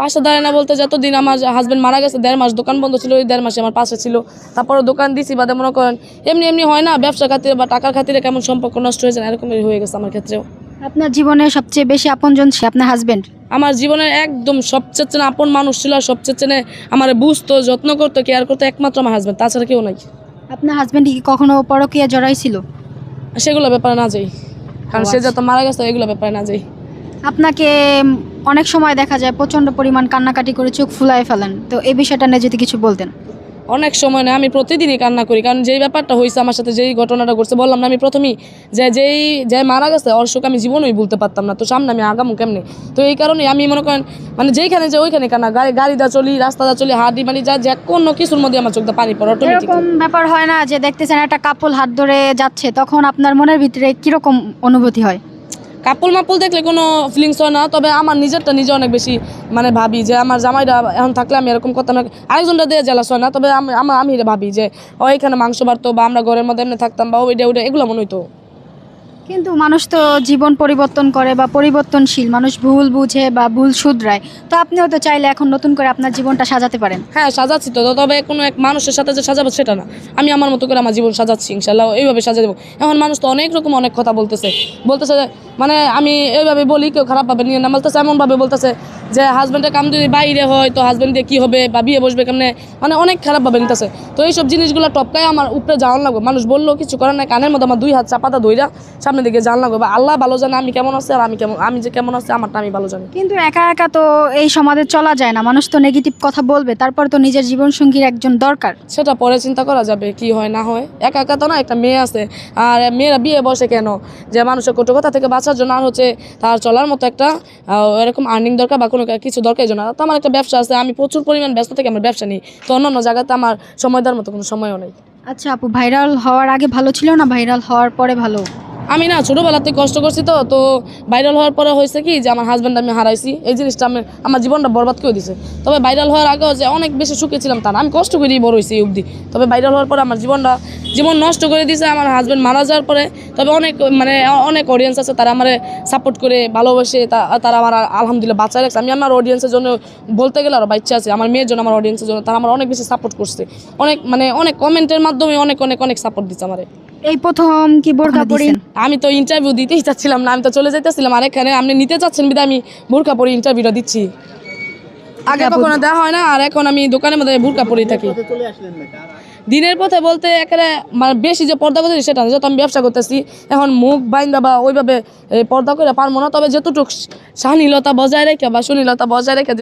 পাশে দাঁড়ায় না বলতে যতদিন আমার হাজব্যান্ড মারা গেছে 1.5 মাস দোকান বন্ধ ছিল, ওই 1.5 মাসে আমার পাশে ছিল। তারপরে দোকান দিছি বাদে মনে করেন এমনি এমনি হয় না, ব্যবসা খাতিরে বা টাকার খাতিরে কেমন সম্পর্ক নষ্ট হয়ে যায়, এরকমই হয়ে গেছে আমার ক্ষেত্রেও। আপনার জীবনে সবচেয়ে বেশি আপনজন সে আপনার হাজবেন্ড? আমার জীবনের একদম সবচেয়ে আপন মানুষ ছিল, আর সবচেয়ে আমার বুঝতো, যত্ন করতো, কেয়ার করতো একমাত্র আমার হাজব্যান্ড, তাছাড়া কেউ নাই। আপনার হাজবেন্ড কি কখনো পরকীয়া জড়াইছিল? সেগুলো ব্যাপারে না যাই, কারণ সে যত মারা গেছে এগুলো ব্যাপারে না যাই। আপনাকে অনেক সময় দেখা যায় প্রচন্ড পরিমাণ কান্নাকাটি করে চোখ ফুলায় ফেলেন, তো এই বিষয়টা নিয়ে যদি কিছু বলতেন। অনেক সময় না, আমি প্রতিদিনই কান্না করি, কারণ যেই ব্যাপারটা হয়েছে আমার সাথে, যেই ঘটনাটা ঘটছে, বললাম না আমি প্রথমেই যে মারা গেছে ওর শোক আমি জীবনই ভুলতে পারতাম না, তো সামনে আমি আগামু কেমনে। তো এই কারণে আমি মনে করেন মানে যেইখানে যে ওইখানে কান্না, গাড়ি দা চলি, রাস্তা দা চলি, হাঁটি মানে যে কোনো কিছুর মধ্যে আমার চোখটা পানি পড়ে অটোমেটিক। এরকম ব্যাপার হয় না যে দেখতেছেন একটা কাপল হাত ধরে যাচ্ছে, তখন আপনার মনের ভিতরে কিরকম অনুভূতি হয়? কাপল মাপল দেখলে কোনো ফিলিংস হয় না, তবে আমার নিজেরটা নিজে অনেক বেশি মানে ভাবি যে আমার জামাইরা এখন থাকলে আমি এরকম কথা না, আরেকজনটা দিয়ে জেলাস হয় না, তবে আমি এটা ভাবি যে ও এখানে মাংস বাড়তো বা আমরা ঘরের মধ্যে এমনি থাকতাম বা ওইটা এগুলো মনে হইতো। কিন্তু মানুষ তো জীবন পরিবর্তন করে বা পরিবর্তনশীল, মানুষ ভুল বুঝে বা ভুল শুধরায়, তো আপনিও তো চাইলে এখন নতুন করে আপনার জীবনটা সাজাতে পারেন। হ্যাঁ সাজাচ্ছি তো, তবে কোনো এক মানুষের সাথে যে সাজাবো সেটা না, আমি আমার মতো করে আমার জীবন সাজাচ্ছি, ইনশাল্লাহ এইভাবে সাজা দেবো। এখন মানুষ তো অনেক রকম অনেক কথা বলতেছে মানে আমি এইভাবে বলি কেউ খারাপভাবে নিয়ে না, বলতেছে এমনভাবে বলতেছে যে হাজব্যান্ডের কাম যদি বাইরে হয় তো হাজব্যান্ড দিয়ে কী হবে বা বিয়ে বসবে কেমনে, মানে অনেক খারাপভাবে নিতেছে। তো এইসব জিনিসগুলো টপকায় আমার উপরে যাওয়ান লাগবে, মানুষ বললো কিছু করার নাই, কানের মধ্যে আমার 2 হাত চাপাতা ধইরা সামনের দিকে যাওয়ান লাগবে, বা আল্লাহ ভালো জানে আমি কেমন আছি, আর আমি যে কেমন আছি আমারটা আমি ভালো জানি। কিন্তু একা একা তো এই সমাজে চলা যায় না, মানুষ তো নেগেটিভ কথা বলবে, তারপর তো নিজের জীবনসঙ্গীর একজন দরকার। সেটা পরে চিন্তা করা যাবে কি হয় না হয়, একা একা তো না, একটা মেয়ে আছে, আর মেয়েরা বিয়ে বসে কেন, যে মানুষের কটু কথা থেকে বাঁচার জন্য, আর হচ্ছে তার চলার মতো একটা এরকম আর্নিং দরকার বা কোনো কিছু দরকার জন্য। তো আমার একটা ব্যবসা আছে, আমি প্রচুর পরিমাণ ব্যস্ত থেকে আমার ব্যবসা নিই, তো অন্য জায়গাতে আমার সময় দেওয়ার মতো কোনো সময়ও নেই। আচ্ছা আপু, ভাইরাল হওয়ার আগে ভালো ছিল না ভাইরাল হওয়ার পরে ভালো? আমি না ছোটোবেলা থেকে কষ্ট করছি, তো ভাইরাল হওয়ার পরে হয়েছে কি যে আমার হাজব্যান্ড আমি হারাইছি, এই জিনিসটা আমার জীবনটা বরবাদ করে দিছে। তবে ভাইরাল হওয়ার আগেও যে অনেক বেশি সুখে ছিলাম তা না, আমি কষ্ট করেই বড় হয়েছি এই অবধি। তবে ভাইরাল হওয়ার পরে আমার জীবন নষ্ট করে দিয়েছে আমার হাজব্যান্ড মারা যাওয়ার পরে। তবে অনেক অডিয়েন্স আছে, তারা আমার সাপোর্ট করে ভালোবাসে, তারা আমার আলহামদুলিল্লাহ বাঁচায় রাখছে। আমি আমার অডিয়েন্সের জন্য বলতে গেলে আরও বাচ্চা আছে, আমার মেয়ের জন্য, আমার অডিয়েন্সের জন্য তারা আমার অনেক বেশি সাপোর্ট করছে, অনেক কমেন্টের মাধ্যমে অনেক সাপোর্ট দিচ্ছে আমার। এই প্রথম কি বোরকা পরি? আমি তো ইন্টারভিউ দিতেই চাচ্ছিলাম না, আমি তো চলে যাইতেছিলাম, আর এখানে আপনি নিতে চাচ্ছেন বিধায় আমি বোরকা পরে ইন্টারভিউটা দিচ্ছি। আগে কখনো দেওয়া হয় না, আর এখন আমি দোকানের মধ্যে বোরকা পরেই থাকি। দিনের পথে বলতে একেবারে মানে বেশি যে পর্দা করতেছি সেটা না, যত আমি ব্যবসা করতেছি এখন মুখ বাইন্দা বা ওইভাবে পর্দা করে পারবো না, তবে যতটুকু শালীনতা বজায় রেখে বা সুনীলতা বজায় রেখে